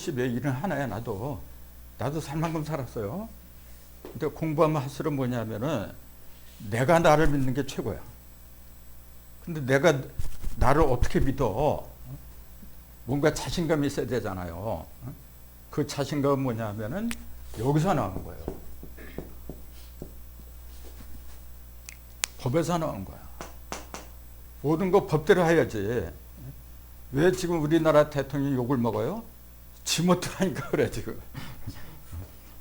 70에 일은 하나야. 나도 살 만큼 살았어요. 근데 공부하면 할수록 뭐냐면은 내가 나를 믿는 게 최고야. 근데 내가 나를 어떻게 믿어? 뭔가 자신감이 있어야 되잖아요. 그 자신감은 뭐냐면은 여기서 나오는 거예요. 법에서 나오는 거야. 모든 거 법대로 해야지. 왜 지금 우리나라 대통령이 욕을 먹어요? 지못하니까 그래 지금.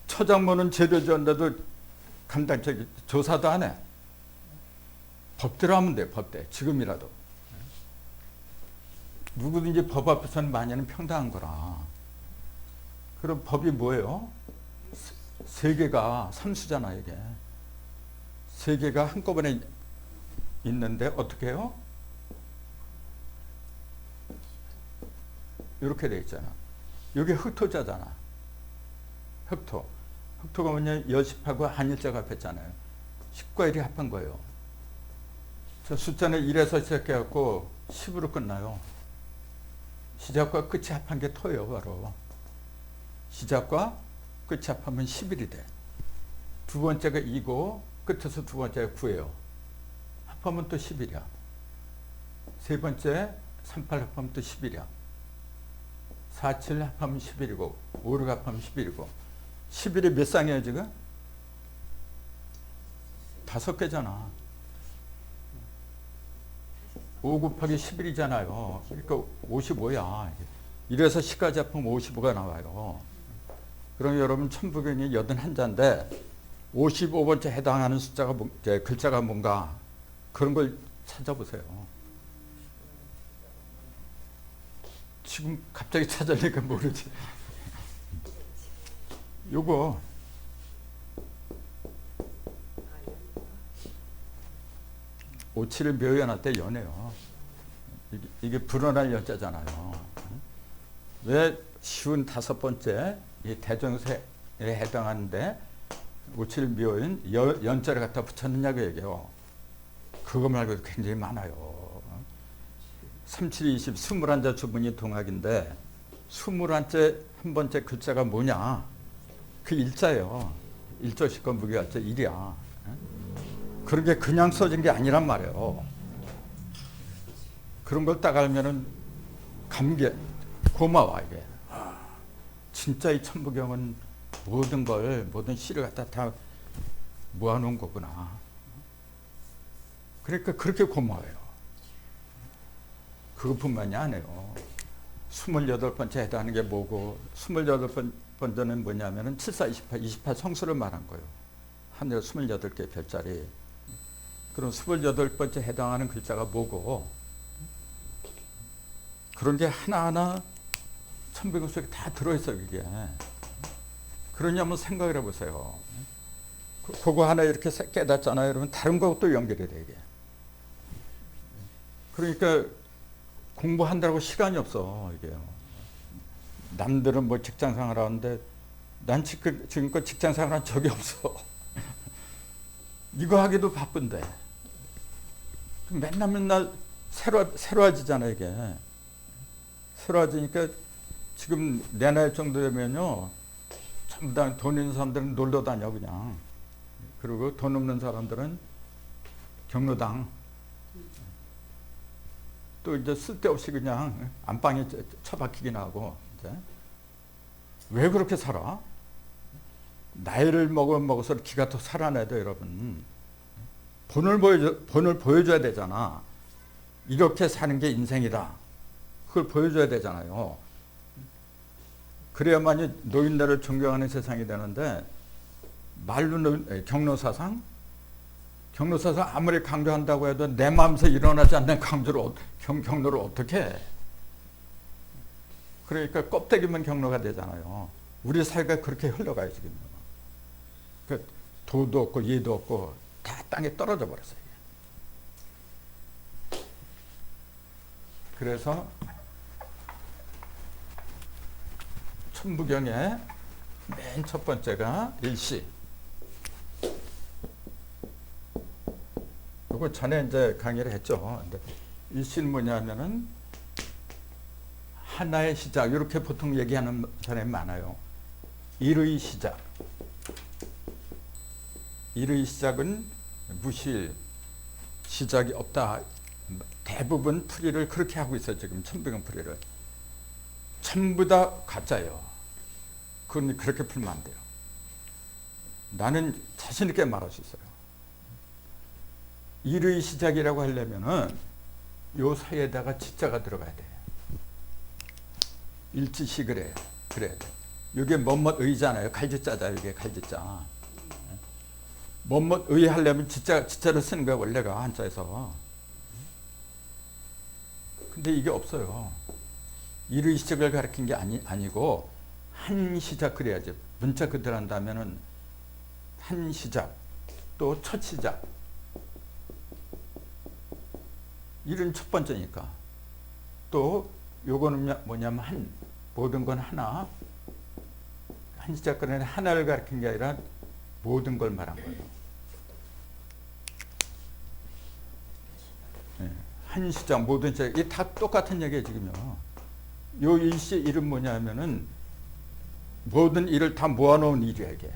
처장모는 제대로 지었는데도 감당적인 조사도 안 해. 법대로 하면 돼. 법대. 지금이라도. 누구든지 법 앞에서는 만연은 평등한 거라. 그럼 법이 뭐예요? 세계가 삼수잖아 이게. 세계가 한꺼번에 있는데 어떻게 해요? 이렇게 돼 있잖아. 여기 흑토자잖아. 흑토. 흑토가 뭐냐? 여십하고 한일자가 합했잖아요. 10과 1이 합한 거예요. 저 숫자는 1에서 시작해갖고 10으로 끝나요. 시작과 끝이 합한 게 토예요, 바로. 시작과 끝이 합하면 11이 돼. 두 번째가 2고, 끝에서 두 번째가 9예요. 합하면 또 11이야. 세 번째 38 합하면 또 11이야. 47 합하면 11이고, 56 합하면 11이고. 11이 몇 쌍이에요, 지금? 5개잖아. 5 곱하기 11이잖아요. 그러니까 55야. 이래서 10까지 합하면 55가 나와요. 그럼 여러분 천부경이 81자인데 55번째 해당하는 숫자가 글자가 뭔가 그런 걸 찾아보세요. 지금 갑자기 찾으니까 모르지. 요거 오칠을 묘연할 때 연해요. 이게 불어날 연자잖아요. 왜 쉬운 5번째 이 대정세에 해당하는데 오칠 묘연 연자를 갖다 붙였느냐고 얘기해요. 그거 말고도 굉장히 많아요. 37, 20, 21자 주문이 동학인데 21째 한 번째 글자가 뭐냐? 그 일자예요. 일조식과 무게할자 1이야. 그런 게 그냥 써진 게 아니란 말이에요. 그런 걸 딱 알면은 고마워 이게. 진짜 이 천부경은 모든 시를 갖다 다 모아놓은 거구나. 그러니까 그렇게 고마워요. 그것뿐만이 아니에요. 28번째 해당하는 게 뭐고 28번째는 뭐냐면은 7, 4, 28 성수를 말한 거예요. 하늘에 28개 별자리. 그럼 28번째 해당하는 글자가 뭐고 그런 게 하나하나 천부경 속에 다 들어있어요. 이게. 그러니 한번 생각을 해보세요. 그거 하나 이렇게 깨닫잖아요. 여러분 다른 것도 연결이 돼 이게. 그러니까 공부한다고 시간이 없어 이게. 남들은 뭐 직장생활 하는데 난 지금껏 직장생활 한 적이 없어. 이거 하기도 바쁜데 맨날 새로워지잖아 이게. 새로워지니까 지금 내 나이 정도 되면요 전부 다 돈 있는 사람들은 놀러 다녀 그냥. 그리고 돈 없는 사람들은 경로당 또 이제 쓸데없이 그냥 안방에 처박히기나 하고. 이제 왜 그렇게 살아? 나이를 먹어서 기가 더 살아내야 돼 여러분. 본을 보여줘야 되잖아. 이렇게 사는 게 인생이다. 그걸 보여줘야 되잖아요. 그래야만이 노인네를 존경하는 세상이 되는데 말로는 경로사상 아무리 강조한다고 해도 내 마음에서 일어나지 않는 경로를 어떻게 해. 그러니까 껍데기만 경로가 되잖아요. 우리 사회가 그렇게 흘러가요 지금. 그 도도 없고 예도 없고 다 땅에 떨어져 버렸어요. 그래서 천부경의 맨 첫 번째가 일시. 이거 전에 이제 강의를 했죠. 근데 일시는 뭐냐면은 하나의 시작, 이렇게 보통 얘기하는 사람이 많아요. 일의 시작. 일의 시작은 무실, 시작이 없다. 대부분 풀이를 그렇게 하고 있어요. 지금 천부경 풀이를. 전부 다 가짜예요. 그건 그렇게 풀면 안 돼요. 나는 자신 있게 말할 수 있어요. 일의 시작이라고 하려면은 요 사이에다가 지자가 들어가야 돼. 일지시 그래요. 그래야 돼. 이게 뭐뭐의잖아요. 갈지자자, 이게 갈지자. 뭐뭐의 하려면 지자를 쓰는 거야, 원래가 한자에서. 근데 이게 없어요. 일의 시작을 가리킨 게 아니고 한 시작 그래야지. 문자 그대로 한다면은 한 시작, 또 첫 시작. 일은 첫 번째니까. 또 요거는 뭐냐면 모든 건 하나. 한 시작 그러는 하나를 가리킨 게 아니라 모든 걸 말한 거예요. 네. 한 시작, 모든 시작. 이게 다 똑같은 얘기예요, 지금요. 요 일시의 일은 뭐냐면은 모든 일을 다 모아놓은 일이야, 이게.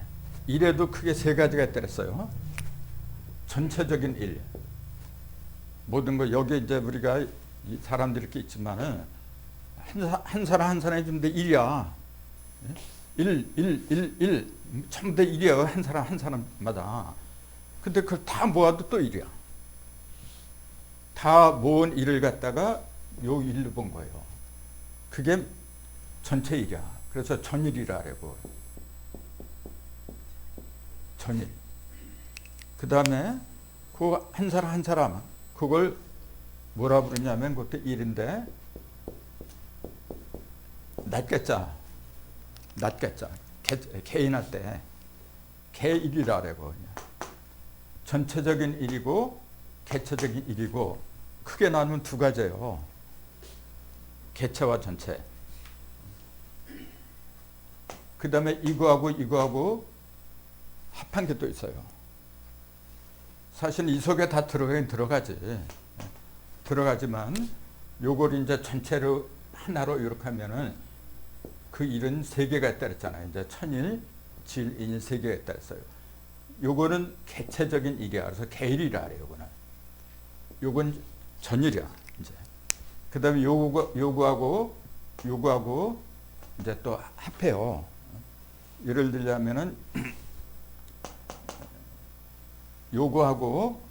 일에도 크게 세 가지가 있더랬어요. 전체적인 일. 모든 거, 여기 이제 우리가 사람들이 이렇게 있지만은 한 사람 한 사람이 주는데 일이야. 일. 전부 다 일이야. 한 사람 한 사람마다. 근데 그걸 다 모아도 또 일이야. 다 모은 일을 갖다가 요 일로 본 거예요. 그게 전체 일이야. 그래서 전일이라 그러고. 전일. 그 다음에 그 한 사람 한 사람 그걸 뭐라 부르냐면 그것도 일인데 낫겠자. 개인할 때 개일이라 그러고. 전체적인 일이고 개체적인 일이고 크게 나누면 두 가지예요. 개체와 전체. 그 다음에 이거하고 합한 게 또 있어요. 사실 이 속에 다 들어가긴 들어가지만 요걸 이제 전체로 하나로 이렇게 하면은 그 일은 세 개가 있다 그랬잖아요. 이제 천일, 질, 인일 세 개가 있다 그랬어요. 요거는 개체적인 일이야. 그래서 개일이라 그래요. 요건 전일이야. 이제. 그 다음에 요거하고 이제 또 합해요. 예를 들자면은 요거하고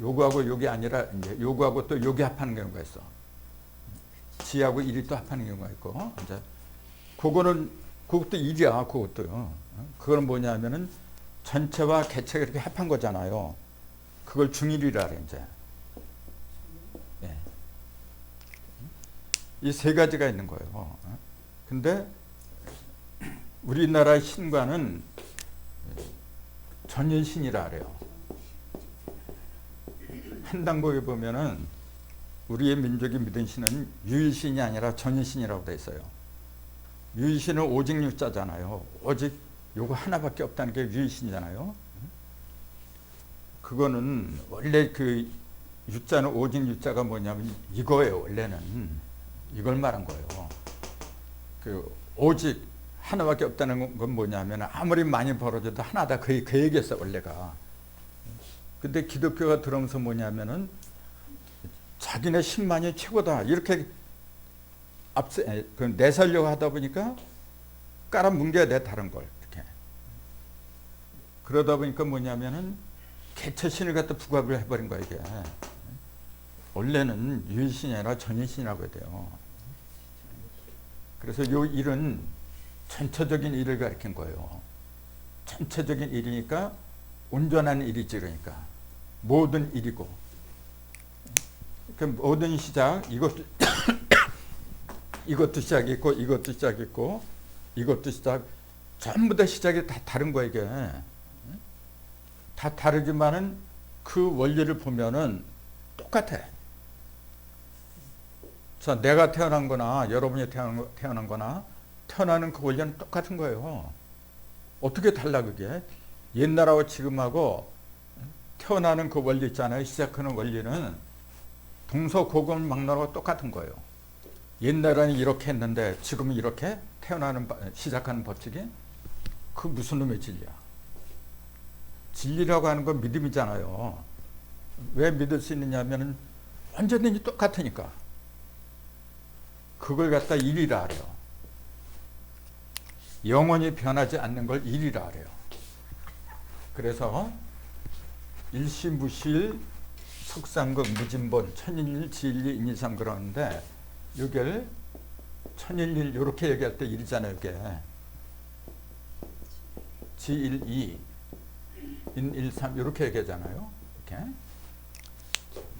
요게 아니라 이제 요거하고 또 요게 합하는 경우가 있어. 지하고 일이 또 합하는 경우가 있고. 이제 그것도 일이야. 그것도요. 그거는 뭐냐면은 전체와 개체가 이렇게 합한 거잖아요. 그걸 중일이라 그래 이제. 네. 이 세 가지가 있는 거예요. 근데 우리나라 신과는 전일신이라 그래요. 한당복에 보면은 우리의 민족이 믿은 신은 유일신이 아니라 전일신이라고 돼 있어요. 유일신은 오직 유자잖아요. 오직 요거 하나밖에 없다는 게 유일신이잖아요. 그거는 원래 그 유자는 오직 유자가 뭐냐면 이거예요. 원래는 이걸 말한 거예요. 그 오직 하나밖에 없다는 건 뭐냐면 아무리 많이 벌어져도 하나다 그 얘기였어 원래가. 근데 기독교가 들어오면서 뭐냐면은 자기네 신만이 최고다 이렇게 내살려고 하다 보니까 깔아뭉개야 돼 다른 걸 이렇게. 그러다 보니까 뭐냐면은 개체신을 갖다 부각을 해버린 거야 이게. 원래는 유일신이 아니라 전일신이라고 해야 돼요. 그래서 요 일은 전체적인 일을 가리킨 거예요. 전체적인 일이니까 온전한 일이지 그러니까. 모든 일이고. 그 모든 시작, 이것도 시작있고, 이것도 시작있고, 이것도 시작, 전부 다 시작이 다 다른 거야, 이게. 다 다르지만은 그 원리를 보면은 똑같아. 자, 내가 태어난 거나 여러분이 태어난 거나 태어나는 그 원리는 똑같은 거예요. 어떻게 달라, 그게? 옛날하고 지금하고 태어나는 그 원리 있잖아요. 시작하는 원리는 동서고금 막론하고 똑같은 거예요. 옛날에는 이렇게 했는데 지금은 이렇게 시작하는 법칙이 그 무슨 놈의 진리야? 진리라고 하는 건 믿음이잖아요. 왜 믿을 수 있느냐면은 완전히 똑같으니까. 그걸 갖다 일이라 그래요. 영원히 변하지 않는 걸 일이라 그래요. 그래서 일시무실 속상극 무진본 천일일 지일리 인일삼 그러는데 이걸 천일일 이렇게 얘기할 때 일이잖아요. 이게 지일이 인일삼 이렇게 얘기하잖아요. 이렇게.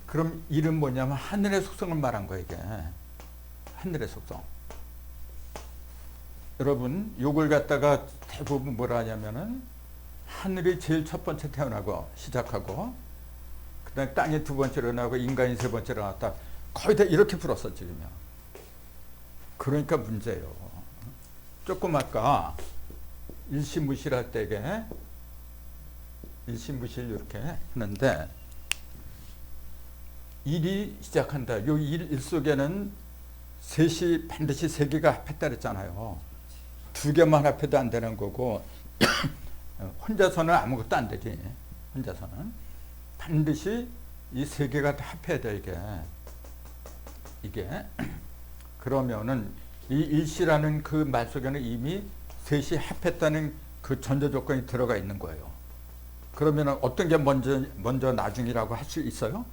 그럼 일은 뭐냐면 하늘의 속성을 말한 거예요. 이게 하늘의 속성. 여러분 요걸 갖다가 대부분 뭐라 하냐면은 하늘이 제일 첫 번째 태어나고 시작하고 그 다음에 땅이 두 번째로 나오고 인간이 세 번째로 나왔다. 거의 다 이렇게 풀었어 지금요. 그러니까 문제예요. 조금 아까 일시무실할 때게 일시무실 이렇게 했는데 일이 시작한다. 요 일 속에는 셋이 반드시 세 개가 합했다 그랬잖아요. 두 개만 합해도 안 되는 거고 혼자서는 아무것도 안 되지. 혼자서는 반드시 이 세 개가 다 합해야 돼 이게 그러면은 이 일시라는 그 말 속에는 이미 셋이 합했다는 그 전제 조건이 들어가 있는 거예요. 그러면은 어떤 게 먼저 나중이라고 할 수 있어요?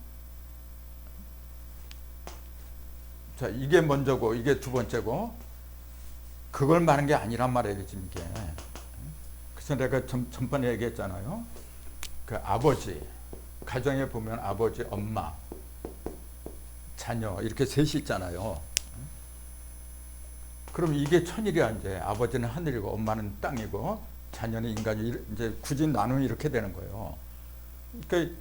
자, 이게 먼저고 이게 두 번째고 그걸 말한 게 아니란 말이에요 지금 이게. 그래서 내가 전번에 얘기했잖아요. 그 아버지 가정에 보면 아버지, 엄마, 자녀 이렇게 셋이 있잖아요. 그럼 이게 천일이야 이제. 아버지는 하늘이고 엄마는 땅이고 자녀는 인간이 이제 굳이 나누면 이렇게 되는 거예요. 그러니까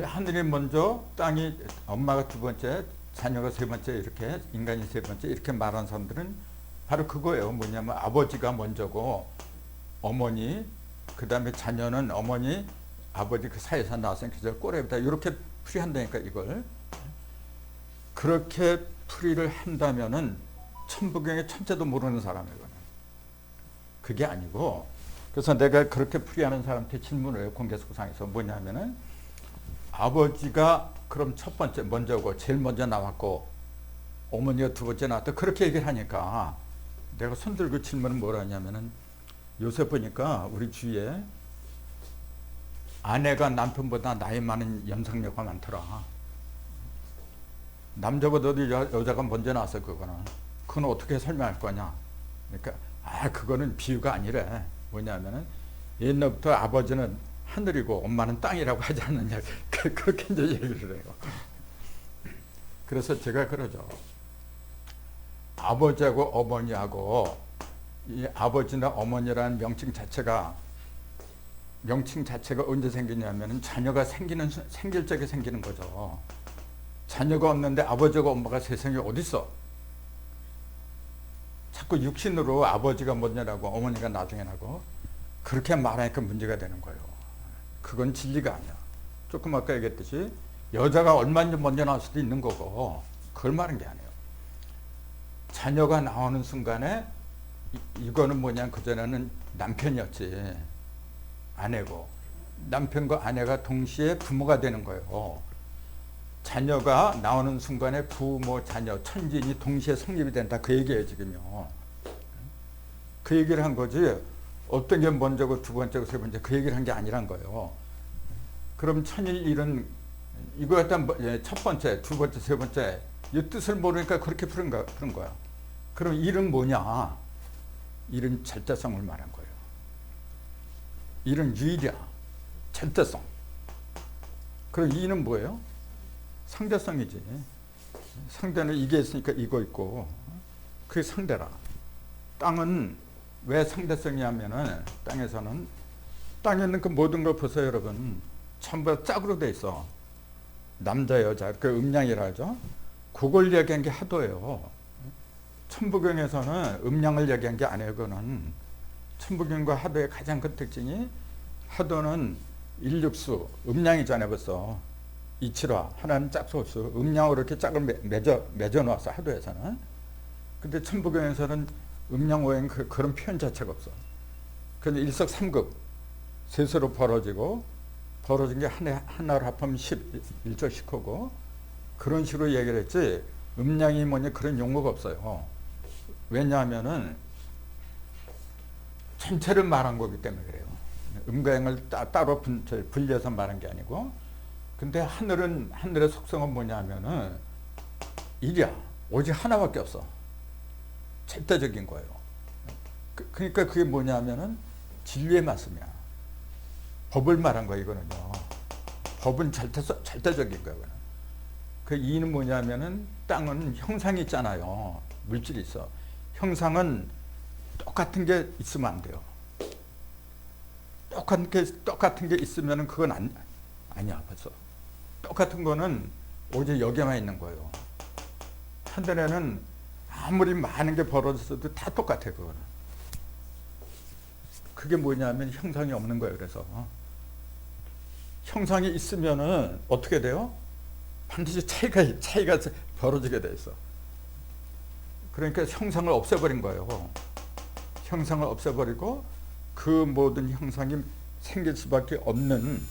하늘이 먼저, 땅이 엄마가 두 번째, 자녀가 세 번째 이렇게 인간이 세 번째 이렇게 말하는 사람들은 바로 그거예요. 뭐냐면 아버지가 먼저고 어머니 그 다음에 자녀는 어머니 아버지 그 사이에서 나왔으니까 그저 꼬레비다 이렇게 풀이한다니까 이걸. 그렇게 풀이를 한다면은 천부경의 천재도 모르는 사람이거든. 그게 아니고 그래서 내가 그렇게 풀이하는 사람한테 질문을 해요. 공개석상에서 뭐냐면은 아버지가 그럼 첫 번째 먼저고 제일 먼저 나왔고 어머니가 두 번째 나왔다 그렇게 얘기를 하니까 내가 손들고 질문은 뭐라 하냐면은 요새 보니까 우리 주위에 아내가 남편보다 나이 많은 연상녀가 많더라. 남자보다도 여자가 먼저 나왔어. 그건 어떻게 설명할 거냐. 그러니까 그거는 비유가 아니래. 뭐냐면은 옛날부터 아버지는 하늘이고 엄마는 땅이라고 하지 않느냐. 그렇게 이제 얘기를 해요. 그래서 제가 그러죠. 아버지하고 어머니하고 이 아버지나 어머니라는 명칭 자체가 언제 생기냐면은 자녀가 생길 적에 생기는 거죠. 자녀가 없는데 아버지가 엄마가 세상에 어디 있어? 자꾸 육신으로 아버지가 먼저라고 어머니가 나중에 나고 그렇게 말하니까 문제가 되는 거예요. 그건 진리가 아니야. 조금 아까 얘기했듯이 여자가 얼마 먼저 나올 수도 있는 거고 그걸 말한 게 아니에요. 자녀가 나오는 순간에 이거는 뭐냐 그전에는 남편이었지 아내고 남편과 아내가 동시에 부모가 되는 거예요. 자녀가 나오는 순간에 부모, 자녀, 천지인이 동시에 성립이 된다 그 얘기예요 지금요. 그 얘기를 한 거지 어떤 게 먼저고 두 번째고 세 번째 그 얘기를 한 게 아니란 거예요. 그럼 천일일은 이거 갖다 첫 번째, 두 번째, 세 번째 이 뜻을 모르니까 그렇게 푸는 거야. 그럼 일은 뭐냐? 일은 절대성을 말한 거예요. 일은 유일이야. 절대성. 그럼 이는 뭐예요? 상대성이지. 상대는 이게 있으니까 이거 있고 그게 상대라. 땅은 왜 상대성이냐면은 땅에 있는 그 모든 걸 보세요 여러분. 전부 다 짝으로 돼 있어. 남자 여자 그 음양이라 하죠. 그걸 얘기한 게 하도예요. 천부경에서는 음양을 얘기한 게 아니에요. 그거는 천부경과 하도의 가장 큰 특징이 하도는 일육수 음양이잖아요. 벌써 이칠화 하나는 짝소수 음양으로 이렇게 짝을 맺어 놓았어. 하도에서는 근데 천부경에서는 음양오행 그런 표현 자체가 없어. 그냥 일석삼급 세세로 벌어진 게 하나로 합하면 1조10호고 그런 식으로 얘기를 했지 음양이 뭐냐 그런 용어가 없어요. 왜냐하면은 전체를 말한 거기 때문에 그래요. 음과 양을 따로 분리해서 말한 게 아니고. 근데 하늘의 속성은 뭐냐 하면은 일이야. 오직 하나밖에 없어. 절대적인 거예요. 그러니까 그게 뭐냐 하면은 진리의 말씀이야. 법을 말한 거야, 이거는요. 법은 절대적인 거야, 이거는. 그 이유는 뭐냐 하면은 땅은 형상이 있잖아요. 물질이 있어. 형상은 똑같은 게 있으면 안 돼요. 똑같은 게 있으면은 그건 아니야, 벌써. 똑같은 거는 오직 여기에만 있는 거예요. 하늘에는 아무리 많은 게 벌어졌어도 다 똑같아, 그거는. 그게 뭐냐면 형상이 없는 거예요, 그래서. 형상이 있으면은 어떻게 돼요? 반드시 차이가 벌어지게 돼 있어. 그러니까 형상을 없애버린 거예요. 형상을 없애버리고 그 모든 형상이 생길 수밖에 없는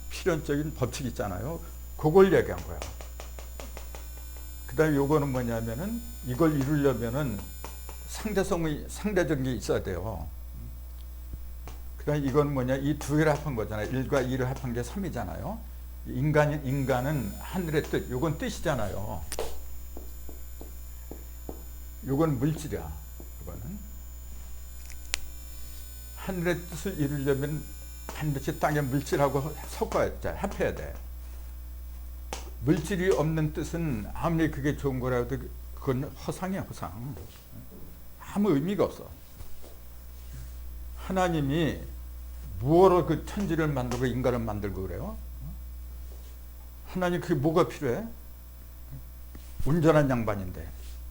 필연적인 법칙이 있잖아요. 그걸 얘기한 거야. 그 다음에 요거는 뭐냐면은 이걸 이루려면은 상대적인 게 있어야 돼요. 그 다음에 이건 뭐냐, 이 두 개를 합한 거잖아요. 1과 2를 합한 게 3이잖아요. 인간은 하늘의 뜻, 요건 뜻이잖아요. 요건 물질이야. 이거는 하늘의 뜻을 이루려면 반드시 땅의 물질하고 섞어야 돼, 합해야 돼. 물질이 없는 뜻은 아무리 그게 좋은 거라도 그건 허상이야, 허상. 아무 의미가 없어. 하나님이 무엇으로 그 천지를 만들고 인간을 만들고 그래요? 하나님 그게 뭐가 필요해? 온전한 양반인데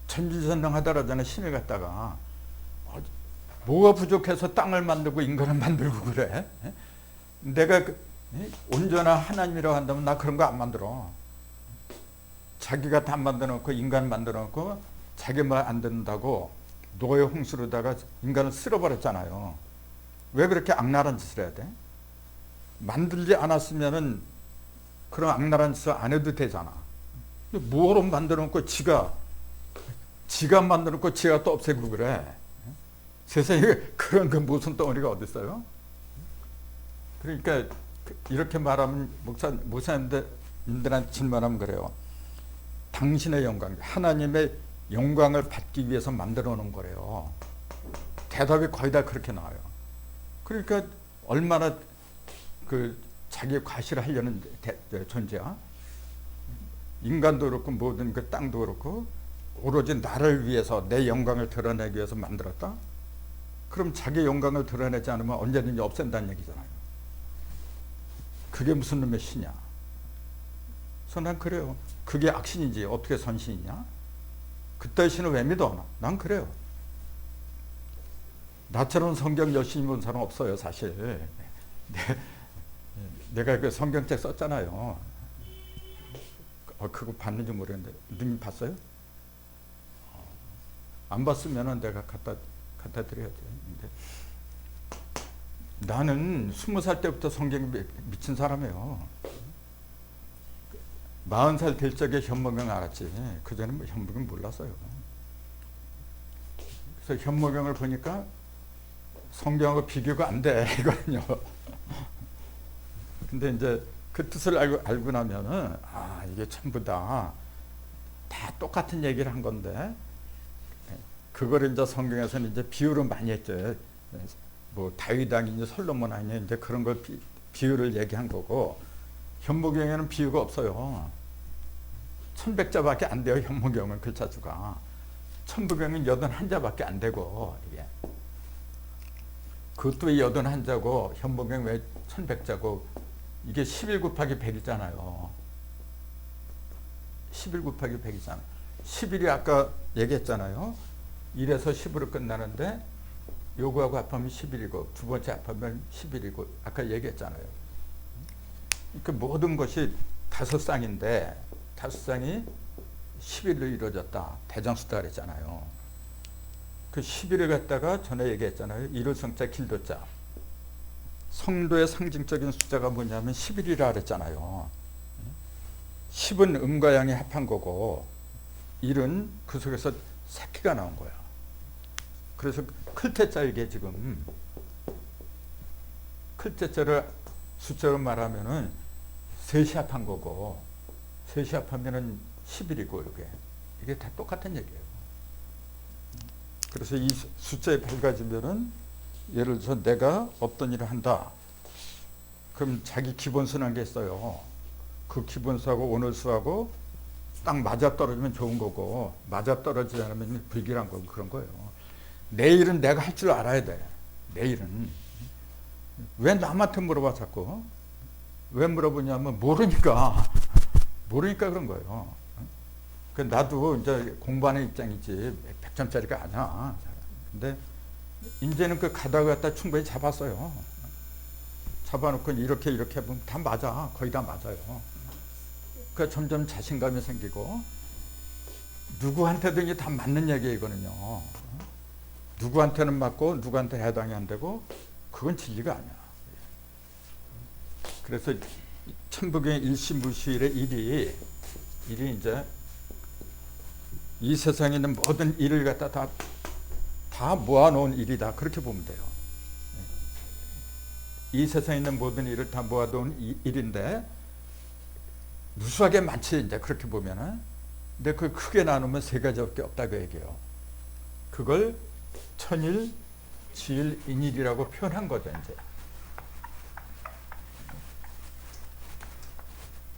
천지전능하다라잖아. 신을 갖다가 뭐가 부족해서 땅을 만들고 인간을 만들고 그래? 내가 온전한 하나님이라고 한다면 나 그런 거 안 만들어. 자기가 다 만들어놓고 인간 만들어놓고 자기 말 안 듣는다고 노예 홍수로다가 인간을 쓸어버렸잖아요. 왜 그렇게 악랄한 짓을 해야 돼? 만들지 않았으면은 그런 악랄한 짓을 안 해도 되잖아. 뭐로 만들어놓고 지가 만들어놓고 지가 또 없애고 그래. 세상에 그런 그 무슨 덩어리가 어디 있어요? 그러니까 이렇게 말하면 목사님들한테 질문하면 그래요. 당신의 영광, 하나님의 영광을 받기 위해서 만들어 놓은 거래요. 대답이 거의 다 그렇게 나와요. 그러니까 얼마나 그 자기 과시를 하려는 존재야. 인간도 그렇고 모든 그 땅도 그렇고 오로지 나를 위해서 내 영광을 드러내기 위해서 만들었다? 그럼 자기 영광을 드러내지 않으면 언제든지 없앤다는 얘기잖아요. 그게 무슨 놈의 신이야? 그래서 난 그래요. 그게 악신이지 어떻게 선신이냐? 그따위 신을 왜 믿어? 난 그래요. 나처럼 성경 열심히 본 사람 없어요, 사실. 내가 그 성경책 썼잖아요. 그거 봤는지 모르겠는데 누님 봤어요? 안 봤으면은 내가 갖다 드려야지. 근데 나는 20살 때부터 성경에 미친 사람이에요. 40살 될 적에 현모경 알았지. 그전에 현모경 몰랐어요. 그래서 현모경을 보니까 성경하고 비교가 안 돼, 이거는요. 근데 이제 그 뜻을 알고 나면은, 이게 전부 다 똑같은 얘기를 한 건데, 그걸 이제 성경에서는 이제 비유를 많이 했죠. 뭐, 다윗 왕이니 솔로몬 아니냐, 이제 그런 걸 비유를 얘기한 거고, 현모경에는 비유가 없어요. 1100자밖에 안 돼요, 현모경은 글자 수가. 천부경은 81자밖에 안 되고, 이게. 그것도 81자고, 현모경 왜 1100자고, 이게 11 곱하기 100이잖아요. 11 곱하기 100이잖아요. 11이 아까 얘기했잖아요. 1에서 10으로 끝나는데, 요거하고 합하면 11이고, 두 번째 합하면 11이고, 아까 얘기했잖아요. 그 모든 것이 5쌍인데, 5쌍이 11로 이루어졌다. 대장수다 그랬잖아요. 그 11을 갖다가 전에 얘기했잖아요. 일요성자 길도자. 성도의 상징적인 숫자가 뭐냐면 11이라 그랬잖아요. 10은 음과 양이 합한 거고 1은 그 속에서 새끼가 나온 거야. 그래서 클테자 이게 지금 클테자를 숫자로 말하면은 셋이 합한 거고 셋이 합하면은 11이고 이게 다 똑같은 얘기예요. 그래서 이 숫자에 밝아지면은 예를 들어서 내가 어떤 일을 한다. 그럼 자기 기본수라는 게 있어요. 그 기본수하고 오늘수하고 딱 맞아떨어지면 좋은 거고 맞아떨어지지 않으면 불길한 거고 그런 거예요. 내일은 내가 할 줄 알아야 돼. 내일은. 왜 남한테 물어봐 자꾸? 왜 물어보냐면 모르니까 그런 거예요. 나도 이제 공부하는 입장이지 100점짜리가 아니야. 근데 이제는 그 가다가 갖다 충분히 잡았어요. 잡아놓고 이렇게 보면 다 맞아. 거의 다 맞아요. 그러니까 점점 자신감이 생기고 누구한테도 이게 다 맞는 얘기거든요. 누구한테는 맞고 누구한테 해당이 안 되고 그건 진리가 아니야. 그래서 천부경의 일시무시일의 일이 이제 이 세상에 있는 모든 일을 갖다 다 모아놓은 일이다. 그렇게 보면 돼요. 이 세상에 있는 모든 일을 다 모아놓은 일인데 무수하게 많지 이제 그렇게 보면은. 근데 그 크게 나누면 세 가지밖에 없다고 얘기해요. 그걸 천일, 지일, 인일이라고 표현한 거죠 이제.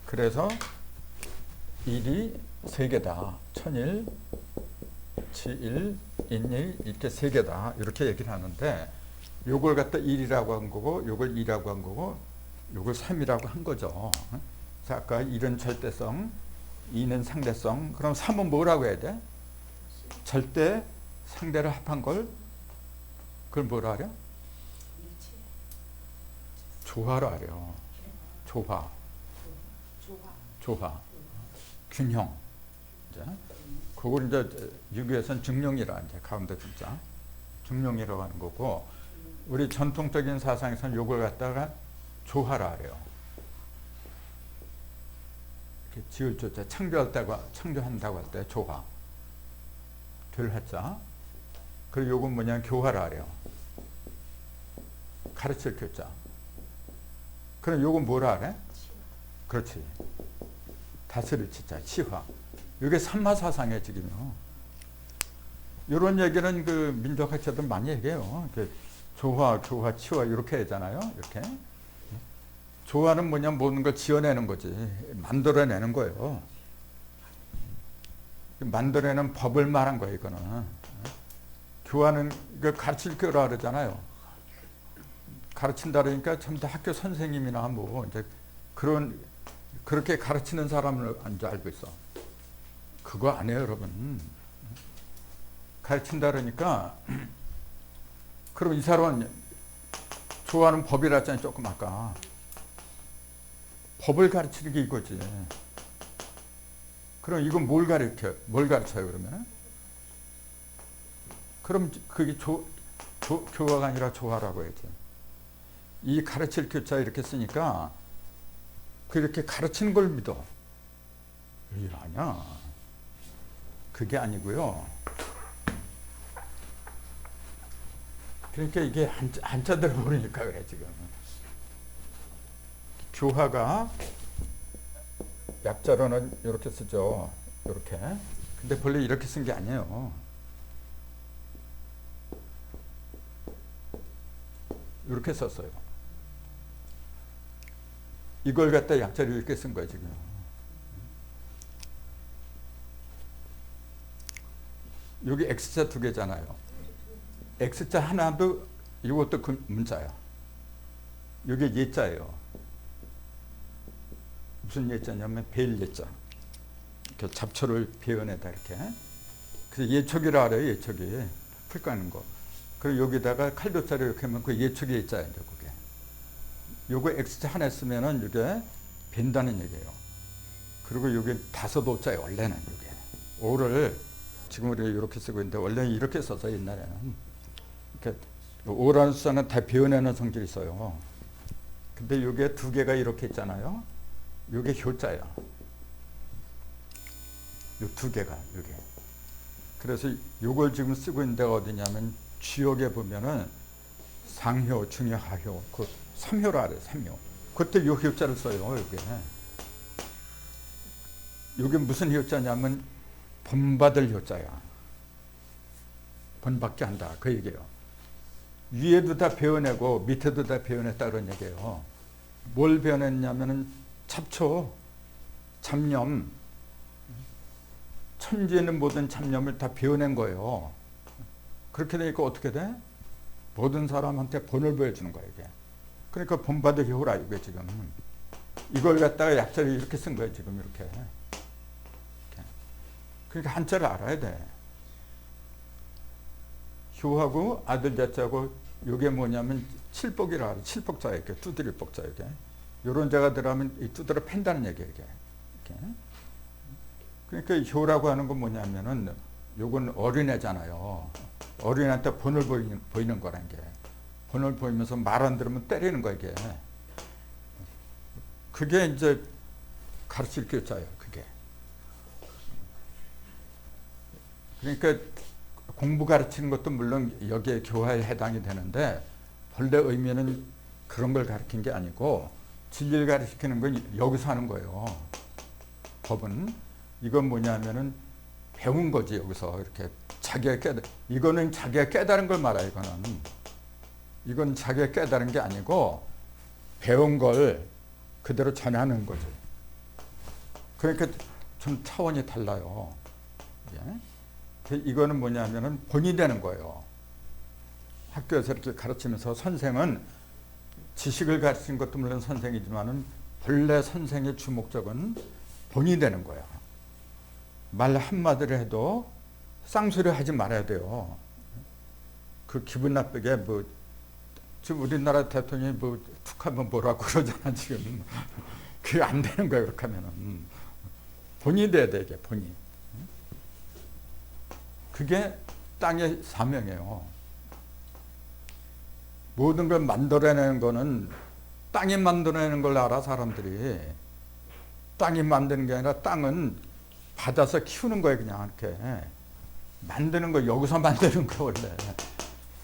그래서 일이 세 개다. 천일, 지일, 인일 이렇게 세 개다. 이렇게 얘기를 하는데 요걸 갖다 일이라고 한 거고 요걸 이라고 한 거고 요걸 삼이라고 한 거죠. 자, 아까 일은 절대성, 이는 상대성. 그럼 삼은 뭐라고 해야 돼? 절대 상대를 합한 걸 그걸 뭐라 하려? 조화로 하려. 조화. 균형. 이제 그걸 이제 유교에서는 중용이라 이제 가운데 진짜 중용이라고 하는 거고 우리 전통적인 사상에서는 요걸 갖다가 조화라 하래요. 이렇게 지을 조자 창조한다고 할 때 조화. 될 하자. 그리고 요건 뭐냐면 교화라 하래요. 가르칠 교자. 그럼 요건 뭐라 하래? 그렇지. 다스릴 치자, 치화. 이게 삼마사상의 지금요. 이런 얘기는 그 민족학자들 많이 얘기해요. 조화, 교화, 치화 이렇게 하잖아요. 이렇게. 조화는 뭐냐면 모든 걸 지어내는 거지. 만들어내는 거예요. 만들어내는 법을 말한 거예요. 이거는. 교화는 이거 가르칠 거라 그러잖아요. 가르친다 그러니까 전부 다 학교 선생님이나 뭐 이제 그렇게 가르치는 사람을 이제 알고 있어. 그거 아니에요, 여러분. 가르친다 그러니까 그럼 이 사람은 좋아하는 법이라 했잖아요, 조금 아까. 법을 가르치는 게 이거지. 그럼 이건 뭘 가르쳐요, 그러면? 그럼 그게 교화가 아니라 조화라고 해야지. 이 가르칠 교자 이렇게 쓰니까 그렇게 가르치는 걸 믿어. 왜 이러냐? 그게 아니고요. 그러니까 이게 한자대로 모르니까 그래 지금. 교화가 약자로는 이렇게 쓰죠. 이렇게. 근데 본래 이렇게 쓴 게 아니에요. 이렇게 썼어요. 이걸 갖다 약자로 이렇게 쓴 거예요 지금. 여기 X자 두 개잖아요. X자 하나도 이것도 그 문자야. 이게 예자예요. 무슨 예자냐면 배일 예자. 이렇게 잡초를 베어내다 이렇게. 그래서 예촉이라 그래요. 예촉이 풀 까는 거. 그리고 여기다가 칼도자를 이렇게 하면 그 예촉이 예자예요. 그게. 요거 X자 하나 쓰면은 이게 벤다는 얘기예요. 그리고 여기 다섯 오자예요. 원래는 이게. 오를 지금 우리가 이렇게 쓰고 있는데 원래는 이렇게 써서 옛날에는. 그러니까 오라는 숫자는 다 배워내는 성질이 있어요. 근데 이게 두 개가 이렇게 있잖아요. 이게 효자야. 요 두 개가 이게. 그래서 이걸 지금 쓰고 있는 데가 어디냐면 주역에 보면은 상효, 중효, 하효, 그 3효라 그래. 3효. 그때 요 효자를 써요. 이게 무슨 효자냐면 본받을 효자야. 본받게 한다. 그 얘기예요. 위에도 다 배워내고 밑에도 다 배워냈다 그런 얘기예요. 뭘 배워냈냐면은 잡초, 잡념, 천지에 있는 모든 잡념을 다 배워낸 거예요. 그렇게 되니까 어떻게 돼? 모든 사람한테 본을 보여주는 거예요, 이게. 그러니까 본받을 효라, 이게 지금. 이걸 갖다가 약자를 이렇게 쓴 거예요, 지금 이렇게. 그러니까 한자를 알아야 돼. 효하고 아들 자자고 이게 뭐냐면 칠복이라 하죠. 칠복자 이렇게 두드릴 복자 이게. 요런 자가 들어가면 이 두드려 팬다는 얘기예요, 이게. 이렇게. 그러니까 효라고 하는 건 뭐냐면은 요건 어린애잖아요. 어린애한테 본을 보이는 거란 게. 본을 보이면서 말 안 들으면 때리는 거 이게. 그게 이제 가르칠 교자예요, 그게. 그러니까 공부 가르치는 것도 물론 여기에 교화에 해당이 되는데 본래 의미는 그런 걸 가르친 게 아니고 진리를 가르치는 건 여기서 하는 거예요. 법은. 이건 뭐냐면은 배운 거지, 여기서. 이렇게 이거는 자기가 깨달은 걸 말아요, 이거는. 이건 자기가 깨달은 게 아니고 배운 걸 그대로 전하는 거지. 그러니까 좀 차원이 달라요. 예? 이거는 뭐냐면은 본이 되는 거예요. 학교에서 이렇게 가르치면서 선생은 지식을 가르치는 것도 물론 선생이지만은 본래 선생의 주목적은 본이 되는 거야. 말 한마디를 해도 쌍소리 하지 말아야 돼요. 그 기분 나쁘게 지금 우리나라 대통령이 툭 하면 뭐라고 그러잖아, 지금. 그게 안 되는 거야, 그렇게 하면은. 본이 돼야 돼, 이게, 본이. 그게 땅의 사명이에요. 모든 걸 만들어내는 거는 땅이 만들어내는 걸 알아, 사람들이. 땅이 만드는 게 아니라 땅은 받아서 키우는 거예요, 그냥 이렇게. 만드는 거, 여기서 만드는 거, 원래.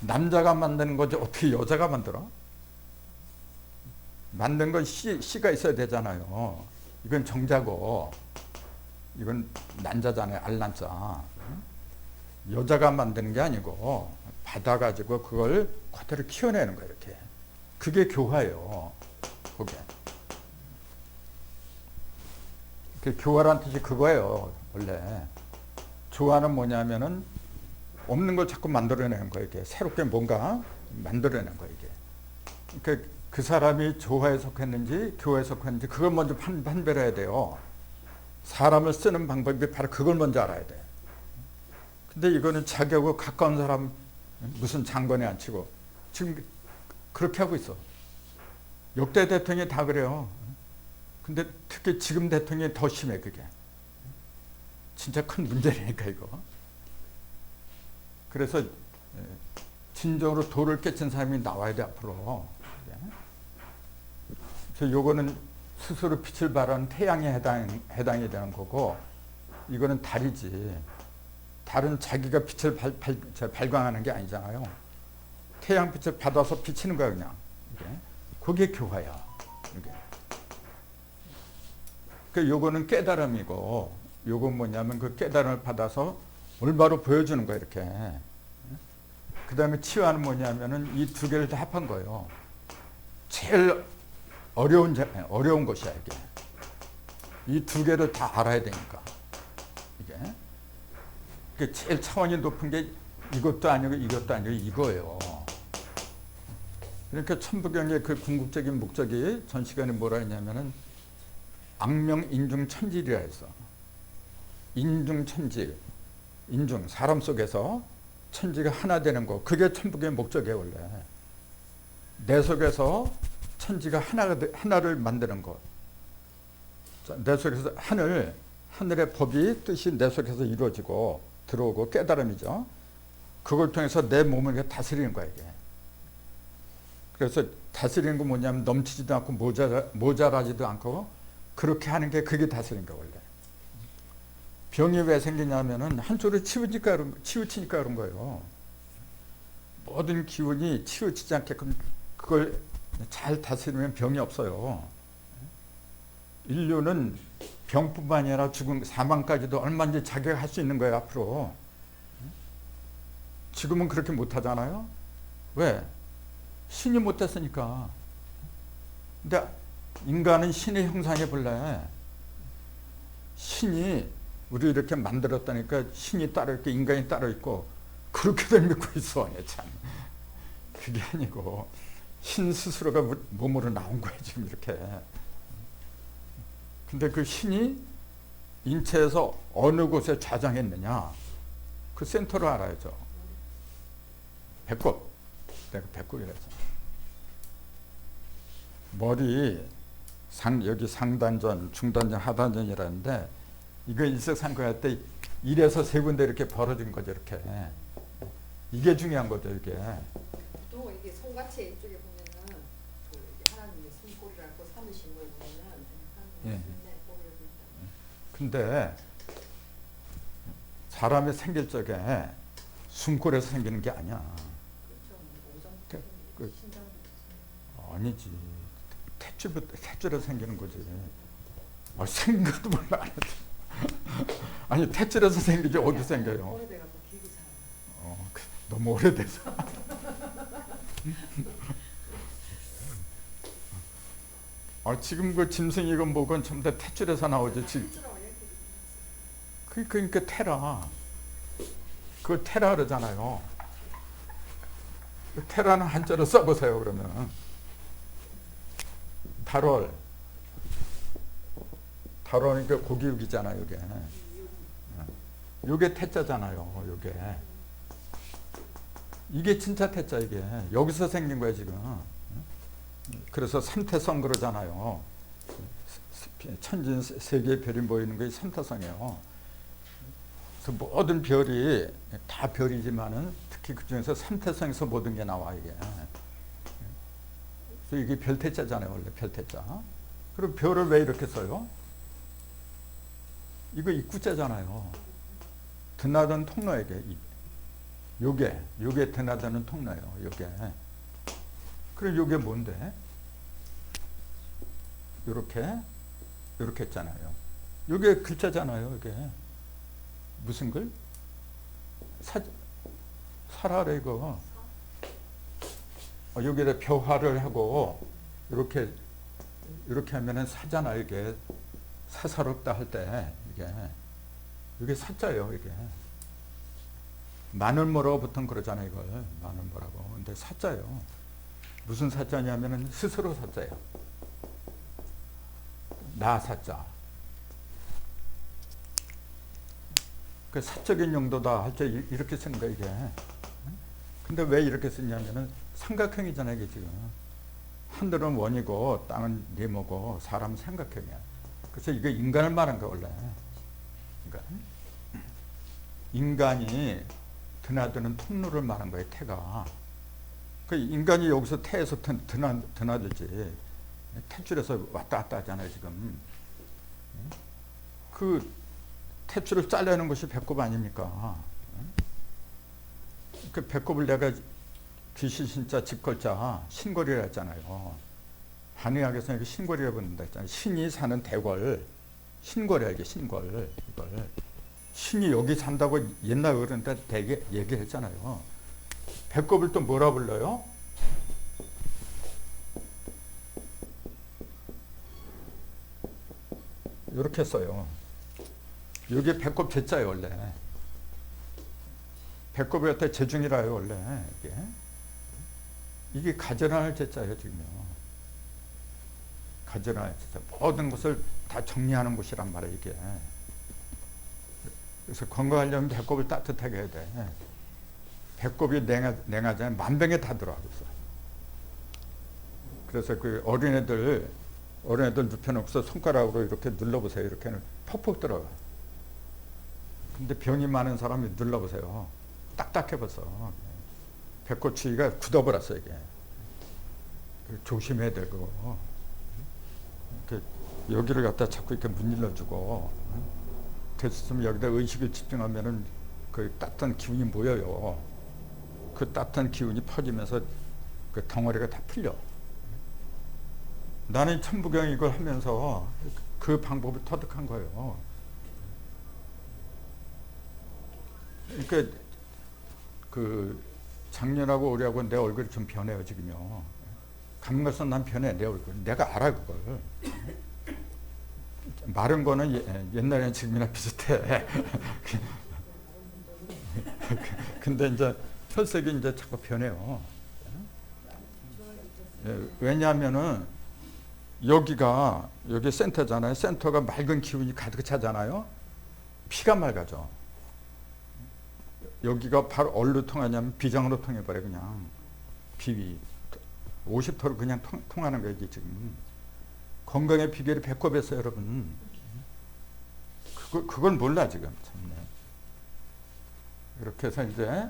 남자가 만드는 거지, 어떻게 여자가 만들어? 만든 건 씨가 있어야 되잖아요. 이건 정자고, 이건 난자잖아요, 알난자. 여자가 만드는 게 아니고, 받아가지고 그걸 그대로 키워내는 거예요, 이렇게. 그게 교화예요, 그게. 그 교화란 뜻이 그거예요, 원래. 교화는 뭐냐면은 없는 걸 자꾸 만들어내는 거예요, 이게. 새롭게 뭔가 만들어내는 거예요, 이게. 그러니까 그 사람이 조화에 속했는지 교화에 속했는지 그걸 먼저 판별해야 돼요. 사람을 쓰는 방법이 바로 그걸 먼저 알아야 돼. 근데 이거는 자기하고 가까운 사람 무슨 장관에 앉히고 지금 그렇게 하고 있어. 역대 대통령이 다 그래요. 근데 특히 지금 대통령이 더 심해, 그게. 진짜 큰 문제라니까, 이거. 그래서 진정으로 도를 깨친 사람이 나와야 돼, 앞으로. 그래서 요거는 스스로 빛을 발하는 태양에 해당이 되는 거고, 이거는 달이지. 달은 자기가 빛을 발광하는 게 아니잖아요. 태양빛을 받아서 비치는 거야, 그냥. 그게 교화야. 그 요거는 깨달음이고, 요건 뭐냐면 그 깨달음을 받아서 올바로 보여주는 거야, 이렇게. 그 다음에 치유하는 뭐냐면은 이 두 개를 다 합한 거예요. 제일 어려운 것이야, 이게. 이 두 개를 다 알아야 되니까. 이게 제일 차원이 높은 게 이것도 아니고 이것도 아니고 이거예요. 그러니까 천부경의 그 궁극적인 목적이 전 시간에 뭐라 했냐면은 악명 인중 천질이라 했어. 인중 천질. 인중, 사람 속에서 천지가 하나 되는 거. 그게 천부경의 목적이에요, 원래. 내 속에서 천지가 하나를 만드는 것. 내 속에서 하늘의 법이 뜻이 내 속에서 이루어지고 들어오고 깨달음이죠. 그걸 통해서 내 몸을 다스리는 거야 이게. 그래서 다스리는 건 뭐냐면 넘치지도 않고 모자라지도 않고 그렇게 하는 게 그게 다스리는 거야 원래. 병이 왜 생기냐면은 한쪽으로 치우치니까 그런 거예요. 모든 기운이 치우치지 않게끔 그걸 잘 다스리면 병이 없어요. 인류는 병뿐만 아니라 죽음, 사망까지도 얼마든지 자기가 할 수 있는 거예요 앞으로. 지금은 그렇게 못하잖아요. 왜? 신이 못했으니까. 근데 인간은 신의 형상에 본래 신이 우리 이렇게 만들었다니까 신이 따로 있고 인간이 따로 있고 그렇게들 믿고 있어. 참 그게 아니고 신 스스로가 몸으로 나온 거야 지금 이렇게. 근데 그 신이 인체에서 어느 곳에 좌장했느냐 그 센터를 알아야죠. 배꼽. 내가 배꼽이라서 머리 여기 상단전, 중단전, 하단전이라는데 이거 일석상고할 때 1에서 3군데 이렇게 벌어진 거죠 이렇게. 이게 중요한 거죠 이게. 보통 이게 손같이 이쪽에 보면은 그 이게 하나님의 숨골이라고 삼으신 걸 보면은 예. 꼬리를 근데 사람이 생길 적에 숨골에서 생기는 게 아니야. 아니지. 탯줄에서 생기는 거지. 생긴 것도 몰라. 아니 탯줄에서 생기지 어디 생겨요? 너무 오래돼서. 지금 그 짐승이건 뭐건 전부 다 탯줄에서 나오지. 그러니까 테라. 그걸 테라 그러잖아요. 테라는 한자로 써보세요 그러면. 달월이니까 고기육이잖아요 이게. 요게 태자잖아요 요게. 이게 진짜 태자 이게. 여기서 생긴 거야 지금. 그래서 삼태성 그러잖아요. 천진 세 개의 별이 모이는 게 삼태성이에요. 그래서 모든 별이 다 별이지만은 특히 그 중에서 삼태성에서 모든 게 나와 이게. 그래서 이게 별태자잖아요 원래 별태자. 그리고 별을 왜 이렇게 써요? 이거 입구자잖아요. 드나든 통로에게 요게 드나드는 통로예요 요게. 그럼 요게 뭔데? 요렇게 했잖아요. 요게 글자잖아요 이게. 무슨 글? 사라래 이거. 여기다 벼화를 하고 이렇게 하면은 사잖아 이게. 사사롭다 할 때 이게 사자예요 이게. 마늘모라고 보통 그러잖아요 이걸. 마늘모라고. 근데 사자예요. 무슨 사자냐면은 스스로 사자예요. 나 사자. 그 사적인 용도다 할 때 이렇게 쓴 거야 이게. 근데 왜 이렇게 쓰냐면은 삼각형이잖아요 이게 지금. 하늘은 원이고 땅은 네모고 사람은 삼각형이야. 그래서 이게 인간을 말한 거야 원래. 그러니까 인간이 드나드는 통로를 말한 거예요 태가. 그 인간이 여기서 태에서 드나들지. 탯줄에서 왔다 갔다 하잖아요 지금. 그 탯줄을 잘라내는 것이 배꼽 아닙니까? 그 배꼽을 내가 귀신신자 집걸자 신골이라 했잖아요. 한의학에서 이게 신골이라고 부른다 했잖아요. 신이 사는 대궐 신골이야 이게 신골. 이걸 신이 여기 산다고 옛날 어른들 되게 얘기했잖아요. 배꼽을 또 뭐라 불러요? 이렇게 써요. 여기 배꼽 제자예요 원래. 배꼽이 갖다 제중이라요 원래 이게 가져날 제자예요 지금요. 가져날 제자. 모든 것을 다 정리하는 곳이란 말이에요 이게. 그래서 건강하려면 배꼽을 따뜻하게 해야 돼. 배꼽이 냉하잖아요. 만병에 다 들어가고 있어. 그래서 그 어린애들 눕혀놓고서 손가락으로 이렇게 눌러보세요. 이렇게는 퍽퍽 들어가. 근데 병이 많은 사람이 눌러보세요. 딱딱해 벌써. 배꼽치기가 굳어버렸어 이게. 조심해야 되고. 이렇게 여기를 갖다 자꾸 이렇게 문질러주고. 됐으면 여기다 의식을 집중하면은 그 따뜻한 기운이 모여요. 그 따뜻한 기운이 퍼지면서 그 덩어리가 다 풀려. 나는 천부경 이걸 하면서 그 방법을 터득한 거예요. 그러니까 그 작년하고 올해하고 내 얼굴이 좀 변해요 지금요. 감각선 난 변해 내 얼굴. 내가 알아 그걸. 마른 거는 옛날에는 지금이나 비슷해. 근데 이제 혈색이 이제 자꾸 변해요. 왜냐하면은 여기 센터잖아요. 센터가 맑은 기운이 가득 차잖아요. 피가 맑아져. 여기가 바로 얼로 통하냐면 비장으로 통해버려 그냥. 비위 50터로 그냥 통하는 거지 지금. 건강의 비결이 배꼽에서 여러분. 그걸 몰라 지금. 참네. 이렇게 해서 이제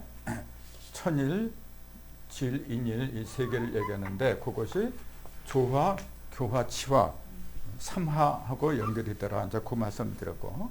천일, 질, 인일 이 세 개를 얘기하는데 그것이 조화, 교화, 치화, 삼화하고 연결이 되라. 이제 그 말씀 드렸고